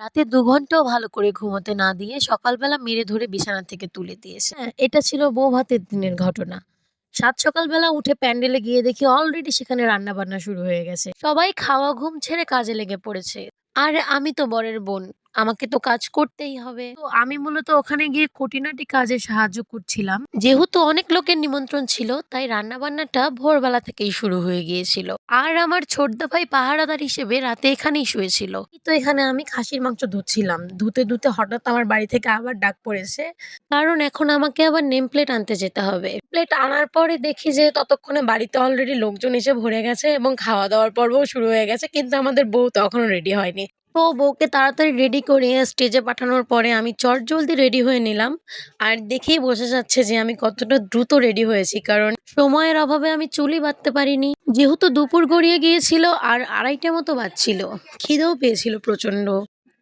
রাতে ২ ঘন্টাও ভালো করে ঘুমোতে না দিয়ে সকালবেলা মেরে ধরে বিছানা থেকে তুলে দিয়েছে। এটা ছিল বউ ভাতের দিনের ঘটনা। সাত সকালবেলা উঠে প্যান্ডেলে গিয়ে দেখি অলরেডি সেখানে রান্না-বান্না শুরু হয়ে গেছে। সবাই খাওয়া ঘুম ছেড়ে কাজে লেগে পড়েছে। আর আমি তো বরের বোন। আমাকে তো কাজ করতেই হবে। তো আমি মূলত ওখানে গিয়ে খুঁটিনাটি কাজে সাহায্য করছিলাম। যেহেতু অনেক লোকের নিমন্ত্রণ ছিল, তাই রান্নাবান্নাটা ভোরবেলা থেকেই শুরু হয়ে গিয়েছিল। আর আমার ছোটদা ভাই পাহারাদার হিসেবে রাতে এখানেই শুয়েছিল। তো এখানে আমি খাসির মাংস ধুচ্ছিলাম। ধুতে হঠাৎ আমার বাড়ি থেকে আবার ডাক পড়েছে। কারণ এখন আমাকে আবার নেম প্লেট আনতে যেতে হবে। প্লেট আনার পরে দেখি যে ততক্ষণে বাড়িতে অলরেডি লোকজন এসে ভরে গেছে এবং খাওয়া-দাওয়ার পর্বও শুরু হয়ে গেছে। কিন্তু আমাদের বউ তখনও রেডি হয়নি। তো বউকে তাড়াতাড়ি রেডি করে স্টেজে পাঠানোর পরে আমি চটজলদি রেডি হয়ে নিলাম। আর দেখেই বোঝা যাচ্ছে যে আমি কতটা দ্রুত রেডি হয়েছি। কারণ সময়ের অভাবে আমি চুলই বাঁধতে পারিনি। যেহেতু দুপুর গড়িয়ে গিয়েছিল আর ২:৩০ মতো বাজছিল। খিদেও পেয়েছিল প্রচন্ড।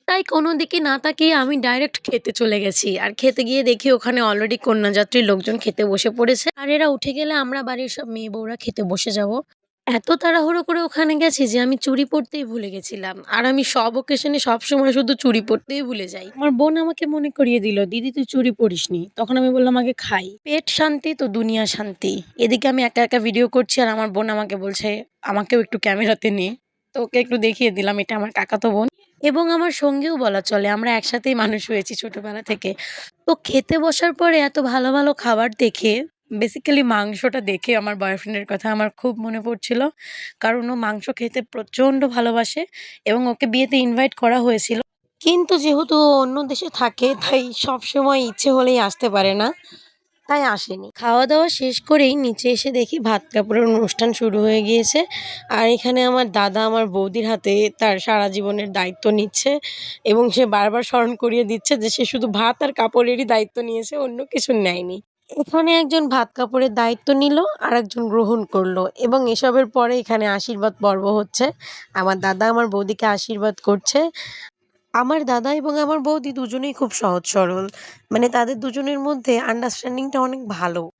তাই কোনো দিকে না তাকিয়ে আমি ডাইরেক্ট খেতে চলে গেছি। আর খেতে গিয়ে দেখি ওখানে অলরেডি কন্যাযাত্রীর লোকজন খেতে বসে পড়েছে। আর এরা উঠে গেলে আমরা বাড়ির সব মেয়ে বউরা খেতে বসে যাব। এত তাড়াহুড়ো করে ওখানে গেছি যে আমি চুড়ি পরতেই ভুলে গেছিলাম। আর আমি সব অকেশনে সবসময় শুধু চুড়ি পরতেই ভুলে যাই। আমার বোন আমাকে মনে করিয়ে দিল, "দিদি তুই চুড়ি পরিসনি।" তখন আমি বললাম, "আগে খাই। পেট শান্তি তো দুনিয়া শান্তি।" এদিকে আমি একা ভিডিও করছি আর আমার বোন আমাকে বলছে, "আমাকেও একটু ক্যামেরাতে নে।" তো ওকে একটু দেখিয়ে দিলাম এটা আমার কাকাতো বোন এবং আমার সঙ্গীও বলা চলে। আমরা একসাথেই মানুষ হয়েছি ছোটবেলা থেকে। তো খেতে বসার পরে এত ভালো খাবার দেখে বেসিক্যালি মাংসটা দেখে আমার বয়ফ্রেন্ডের কথা আমার খুব মনে পড়ছিল। কারণ ও মাংস খেতে প্রচণ্ড ভালোবাসে এবং ওকে বিয়েতে ইনভাইট করা হয়েছিল। কিন্তু যেহেতু ও অন্য দেশে থাকে তাই সবসময় ইচ্ছে হলেই আসতে পারে না। তাই আসেনি। খাওয়া-দাওয়া শেষ করেই নিচে এসে দেখি ভাত কাপড়ের অনুষ্ঠান শুরু হয়ে গিয়েছে। আর এখানে আমার দাদা আমার বৌদির হাতে তার সারা জীবনের দায়িত্ব নিচ্ছে এবং সে বারবার স্মরণ করিয়ে দিচ্ছে যে সে শুধু ভাত আর কাপড়েরই দায়িত্ব নিয়েছে, অন্য কিছু নেয়নি। এখানে একজন ভাত কাপড়ের দায়িত্ব নিল, আরেকজন গ্রহণ করলো এবং এসবের পরে এখানে আশীর্বাদ পর্ব হচ্ছে। আমার দাদা আমার বৌদিকে আশীর্বাদ করছে। আমার দাদা এবং আমার বৌদি দুজনেই খুব সহজ সরল। মানে তাদের দুজনের মধ্যে আন্ডারস্ট্যান্ডিংটা অনেক ভালো।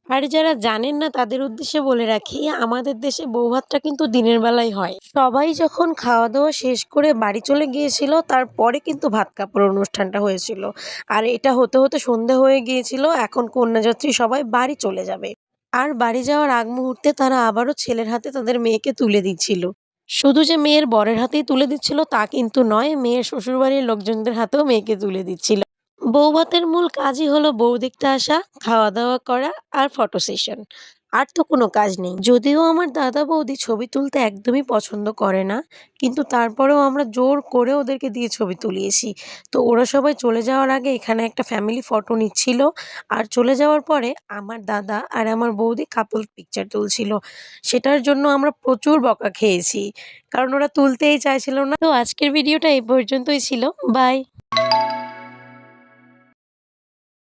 আর যারা জানেন না তাদের উদ্দেশ্যে বলে রাখি, আমাদের দেশে বৌভাতটা কিন্তু দিনের বেলায় হয়। সবাই যখন খাওয়া-দাওয়া শেষ করে বাড়ি চলে গিয়েছিল, তারপরে কিন্তু ভাত কাপড়ের অনুষ্ঠানটা হয়েছিল। আর এটা হতে সন্ধে হয়ে গিয়েছিল। এখন কন্যাযাত্রী সবাই বাড়ি চলে যাবে। আর বাড়ি যাওয়ার আগ মুহূর্তে তারা আবারও ছেলের হাতে তাদের মেয়েকে তুলে দিচ্ছিল। শুধু যে মেয়ের বরের হাতেই তুলে দিচ্ছিল তা কিন্তু নয়, মেয়ের শ্বশুরবাড়ির লোকজনদের হাতেও মেয়েকে তুলে দিচ্ছিল। বৌভাতের মূল কাজই হলো বউ দেখতে আসা, খাওয়া-দাওয়া করা আর ফটো সেশন। আর তো কোনো কাজ নেই। যদিও আমার দাদা বৌদি ছবি তুলতে একদমই পছন্দ করে না, কিন্তু তারপরেও আমরা জোর করে ওদেরকে দিয়ে ছবি তুলিয়েছি। তো ওরা সবাই চলে যাওয়ার আগে এখানে একটা ফ্যামিলি ফটো নিচ্ছিল। আর চলে যাওয়ার পরে আমার দাদা আর আমার বৌদি কাপল পিকচার তুলছিল। সেটার জন্য আমরা প্রচুর বকা খেয়েছি। কারণ ওরা তুলতেই চাইছিল না। তো আজকের ভিডিওটা এই পর্যন্তই ছিল। বাই।